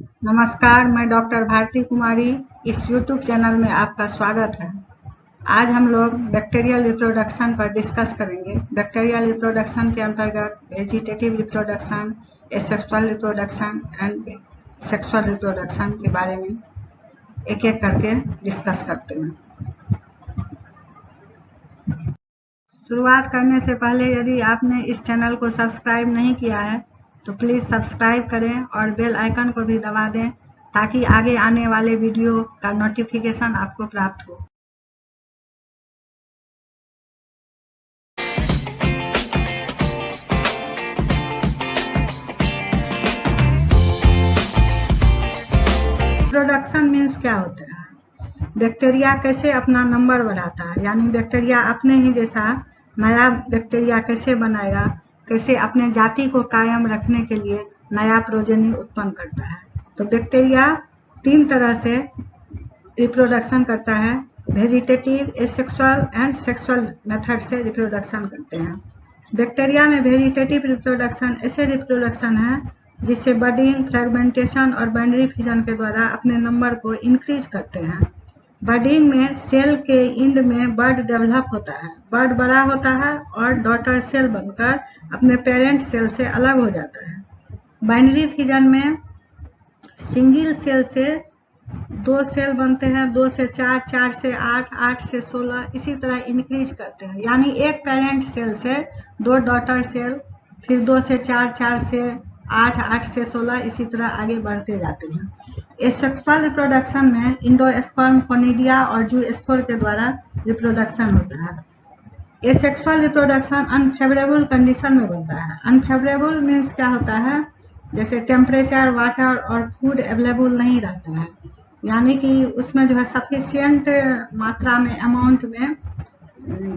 नमस्कार, मैं डॉक्टर भारती कुमारी। इस यूट्यूब चैनल में आपका स्वागत है। आज हम लोग बैक्टीरियल रिप्रोडक्शन पर डिस्कस करेंगे। बैक्टीरियल रिप्रोडक्शन के अंतर्गत vegetative reproduction, asexual reproduction and sexual reproduction के बारे में एक एक करके डिस्कस करते हैं। शुरुआत करने से पहले यदि आपने इस चैनल को सब्सक्राइब नहीं किया है तो प्लीज़ सब्सक्राइब करें और बेल आइकन को भी दबा दें ताकि आगे आने वाले वीडियो का नोटिफिकेशन आपको प्राप्त हो। रिप्रोडक्शन मीन्स क्या होता है? बैक्टीरिया कैसे अपना नंबर बढ़ाता है, यानी बैक्टीरिया अपने ही जैसा नया बैक्टीरिया कैसे बनाएगा, कैसे अपने जाति को कायम रखने के लिए नया प्रोजेनी उत्पन्न करता है। तो बैक्टीरिया तीन तरह से रिप्रोडक्शन करता है। Vegetative, asexual and sexual method से रिप्रोडक्शन करते हैं। बैक्टीरिया में वेजिटेटिव रिप्रोडक्शन ऐसे रिप्रोडक्शन है जिससे बडिंग, फ्रेगमेंटेशन और बाइनरी फिजन के द्वारा अपने नंबर को इंक्रीज करते हैं। बडिंग में सेल के इंड में बर्ड डेवलप होता है, बर्ड बड़ा होता है और डॉटर सेल बनकर अपने पेरेंट सेल से अलग हो जाता है। बाइनरी फिजन में सिंगल सेल से दो सेल बनते हैं, 2 से 4, 4 से 8, 8 से 16, इसी तरह इंक्रीज करते हैं। यानी एक पेरेंट सेल से 2 डॉटर सेल, फिर 2 से 4, 4 से 8, 8 से 16, इसी तरह आगे बढ़ते जाते हैं। एसेक्सुअल रिप्रोडक्शन में इंडोस्पर्म, कोनिडिया और जूस्पोर के द्वारा रिप्रोडक्शन होता है। एसेक्सुअल रिप्रोडक्शन अनफेवरेबल कंडीशन में बनता है। अनफेवरेबल मीन्स क्या होता है? जैसे टेम्परेचर, वाटर और फूड अवेलेबल नहीं रहता है, यानी कि उसमें जो है सफिशिएंट मात्रा में, अमाउंट में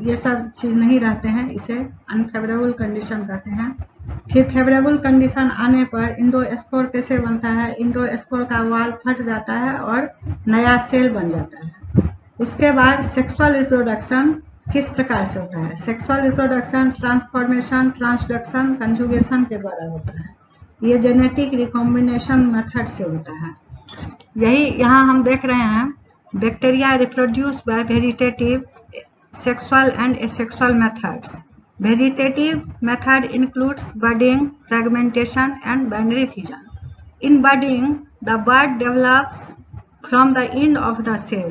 ये सब चीज़ नहीं रहते हैं, इसे अनफेवरेबल कंडीशन कहते हैं। फिर फेवरेबल कंडीशन आने पर इंडोस्पोर कैसे बनता है? इंडोस्पोर का वाल फट जाता है और नया सेल बन जाता है। उसके बाद सेक्सुअल रिप्रोडक्शन किस प्रकार से होता है? Sexual reproduction transformation, transduction, conjugation के द्वारा होता है। ये जेनेटिक रिकॉम्बिनेशन मेथड से होता है। यही यहाँ हम देख रहे हैं, bacteria reproduce by vegetative, sexual and asexual methods. Vegetative method includes budding, fragmentation and binary fission. In budding, the bud develops from the end of the cell.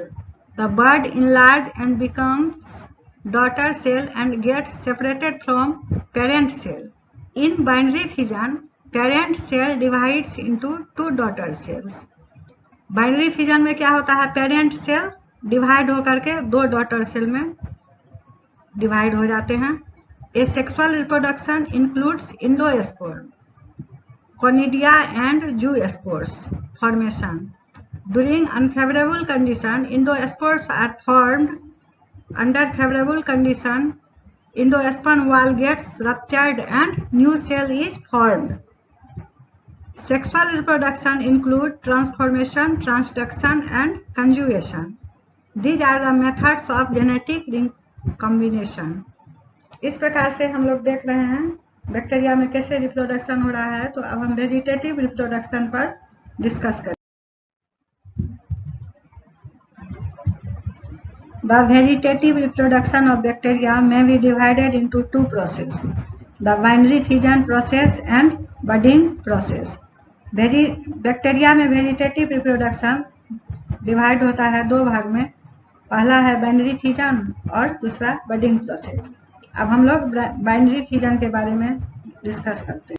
The bud enlarges and becomes daughter cell and gets separated from parent cell. In binary fission, parent cell divides into 2 daughter cells. Binary fission में क्या होता है? Parent cell divide होकर के 2 daughter cell में divide हो जाते हैं। Asexual reproduction includes endospore, conidia and zoospores formation. During unfavorable condition, endospores are formed. Under favorable condition, endosperm wall gets ruptured and new cell is formed. Sexual reproduction include transformation, transduction and conjugation. These are the methods of genetic recombination. इस प्रकार से हम लोग देख रहे हैं bacteria में कैसे रिप्रोडक्शन हो रहा है। तो अब हम वेजिटेटिव रिप्रोडक्शन पर डिस्कस करें। The vegetative reproduction of bacteria may be divided into 2 processes: the binary fission process and budding process. Bacteria में वेजिटेटिव रिप्रोडक्शन डिवाइड होता है 2 भाग में। पहला है बाइनरी फिजन और दूसरा बडिंग प्रोसेस। अब हम लोग बाइनरी फिजन के बारे में डिस्कस करते हैं।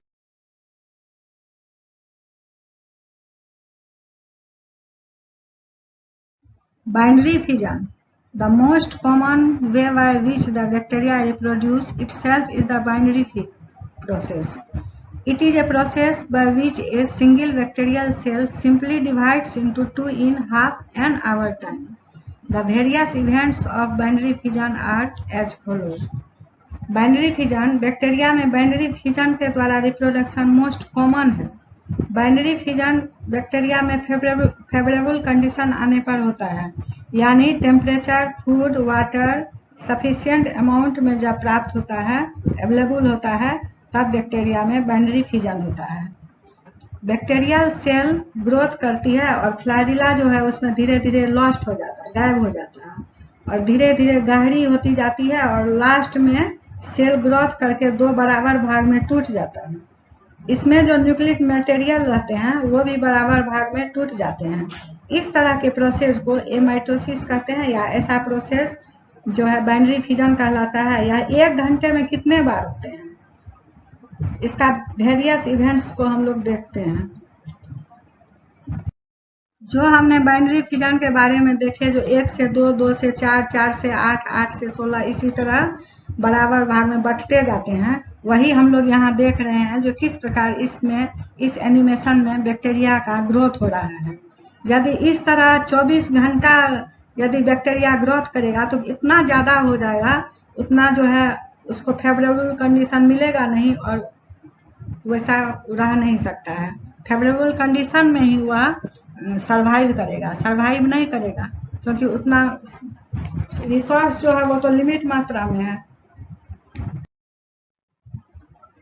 Binary fission, the most common way by which the bacteria reproduce itself is the binary process. It is a process by which a single bacterial cell simply divides into 2 in half an hour time. The various events of binary fission are as follows. Binary fission, bacteria में binary fission के द्वारा reproduction most common है। Binary fission bacteria में favourable condition आने पर होता है, यानी temperature, food, water sufficient amount में जब प्राप्त होता है, अवेलेबल होता है, तब बैक्टीरिया में बाइनरी फिजन होता है। बैक्टीरियल सेल ग्रोथ करती है और फ्लैजिला जो है उसमें धीरे धीरे लॉस्ट हो जाता है, गायब हो जाता है और धीरे धीरे गहरी होती जाती है और लास्ट में सेल ग्रोथ करके दो बराबर भाग में टूट जाता है। इसमें जो न्यूक्लिक मटेरियल रहते हैं वो भी बराबर भाग में टूट जाते हैं। इस तरह के प्रोसेस को एमाइटोसिस कहते हैं, या ऐसा प्रोसेस जो है बाइनरी फिजन कहलाता है। यह 1 घंटे में कितने बार होते हैं, इसका वेरियस इवेंट्स को हम लोग देखते हैं। जो हमने बाइनरी फिजन के बारे में देखे, जो 1 से 2, 2 से 4, 4 से 8, 8 से 16 इसी तरह बराबर भाग में बंटते जाते हैं, वही हम लोग यहाँ देख रहे हैं जो किस प्रकार इसमें इस एनिमेशन में बैक्टीरिया का ग्रोथ हो रहा है। यदि इस तरह 24 घंटा यदि बैक्टीरिया ग्रोथ करेगा तो इतना ज़्यादा हो जाएगा, उतना जो है उसको फेवरेबल कंडीशन मिलेगा नहीं और वैसा रह नहीं सकता है। फेवरेबल कंडीशन में ही वह सर्वाइव करेगा, सर्वाइव नहीं करेगा क्योंकि उतना रिसोर्स जो है वो तो लिमिट मात्रा में है।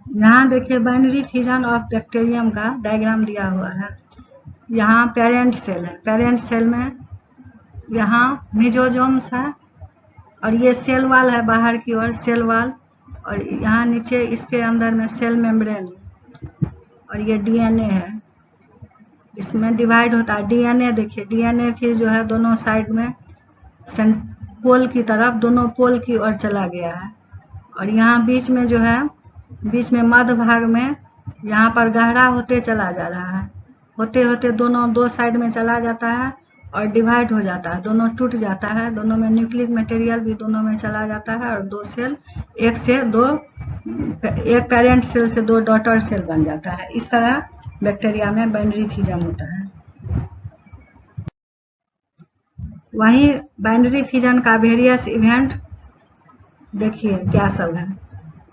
यहाँ देखिए बाइनरी फिजन ऑफ बैक्टीरियम का डायग्राम दिया हुआ है। यहाँ पेरेंट सेल है, पेरेंट सेल में यहाँ मेसोजोम्स है और ये सेल वाल है बाहर की ओर, सेल वाल, और यहाँ नीचे इसके अंदर में सेल मेम्ब्रेन और ये डीएनए है, इसमें डिवाइड होता है। डीएनए देखिए, डीएनए फिर जो है दोनों साइड में पोल की तरफ, दोनों पोल की ओर चला गया है और यहाँ बीच में जो है, बीच में मध्य भाग में यहाँ पर गहरा होते चला जा रहा है, होते होते दोनों 2 साइड में चला जाता है और डिवाइड हो जाता है, दोनों टूट जाता है, दोनों में न्यूक्लिक मटेरियल भी दोनों में चला जाता है और 2 सेल, एक पेरेंट सेल से 2 डॉटर सेल बन जाता है। इस तरह बैक्टीरिया में बाइनरी फिजन होता है। वहीं बाइनरी फिजन का वेरियस इवेंट देखिए क्या सब है।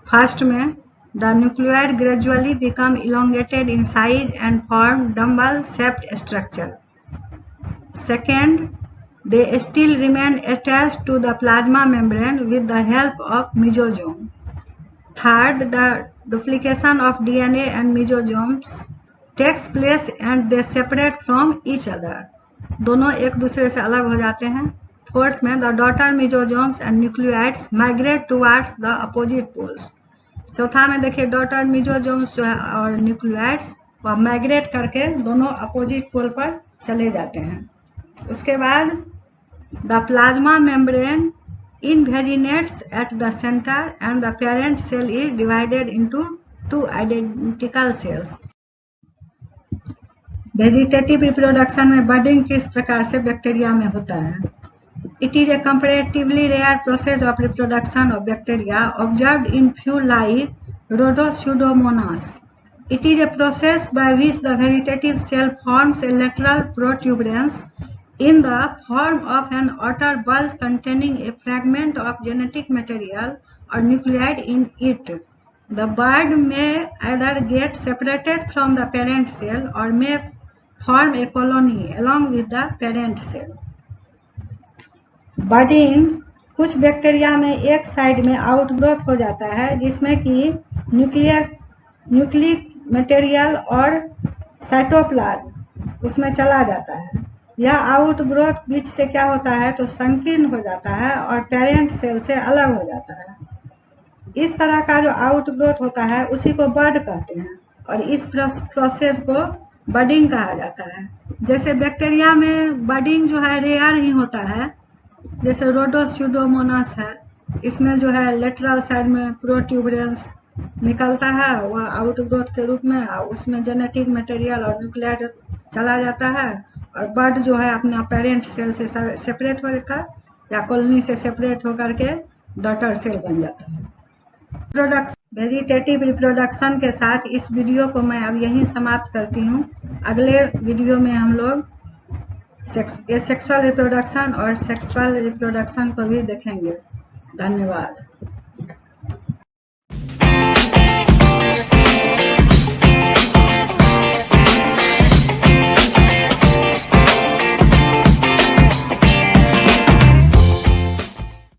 फर्स्ट में the nucleoid gradually become elongated in size and form dumbbell shaped structure. Second, they still remain attached to the plasma membrane with the help of mesosome. Third, the duplication of DNA and mesosomes takes place and they separate from each other. दोनों एक दूसरे से अलग हो जाते हैं। Fourth में the daughter mesosomes and nucleoids migrate towards the opposite poles. चौथा में देखिए डॉटर mesosomes जो है और न्यूक्लियोइड्स वह माइग्रेट करके दोनों अपोजिट पोल पर चले जाते हैं। उसके बाद the plasma membrane invaginates at the centre and the parent cell is divided into 2 identical cells. Vegetative reproduction में बडिंग किस प्रकार से बैक्टीरिया में होता है? It is a comparatively rare process of reproduction of bacteria observed in few like Rhodopseudomonas. It is a process by which the vegetative cell forms a lateral protuberance in the form of an outer bulge containing a fragment of genetic material or nucleide in it. The bud may either get separated from the parent cell or may form a colony along with the parent cell. Budding कुछ bacteria में एक side में outgrowth हो जाता है जिसमें कि nucleic material और साइटोप्लाज्म उसमें चला जाता है। यह आउटग्रोथ बीच से क्या होता है तो संकीर्ण हो जाता है और पेरेंट सेल से अलग हो जाता है। इस तरह का जो आउटग्रोथ होता है उसी को बड कहते हैं और इस प्रोसेस को बडिंग कहा जाता है। जैसे बैक्टीरिया में बडिंग जो है रेयर ही होता है, जैसे रोडोस्यूडोमोनास है, इसमें जो है लेटरल साइड में प्रोट्यूबरेंस निकलता है वह आउटग्रोथ के रूप में, उसमें जेनेटिक मटेरियल और न्यूक्लियाइड चला जाता है और बड जो है अपना पेरेंट सेल से सेपरेट होकर या कॉलोनी से सेपरेट होकर के डॉटर सेल बन जाता है। वेजिटेटिव रिप्रोडक्शन के साथ इस वीडियो को मैं अब यहीं समाप्त करती हूँ। अगले वीडियो में हम लोग सेक्सुअल रिप्रोडक्शन और सेक्सुअल रिप्रोडक्शन को भी देखेंगे। धन्यवाद।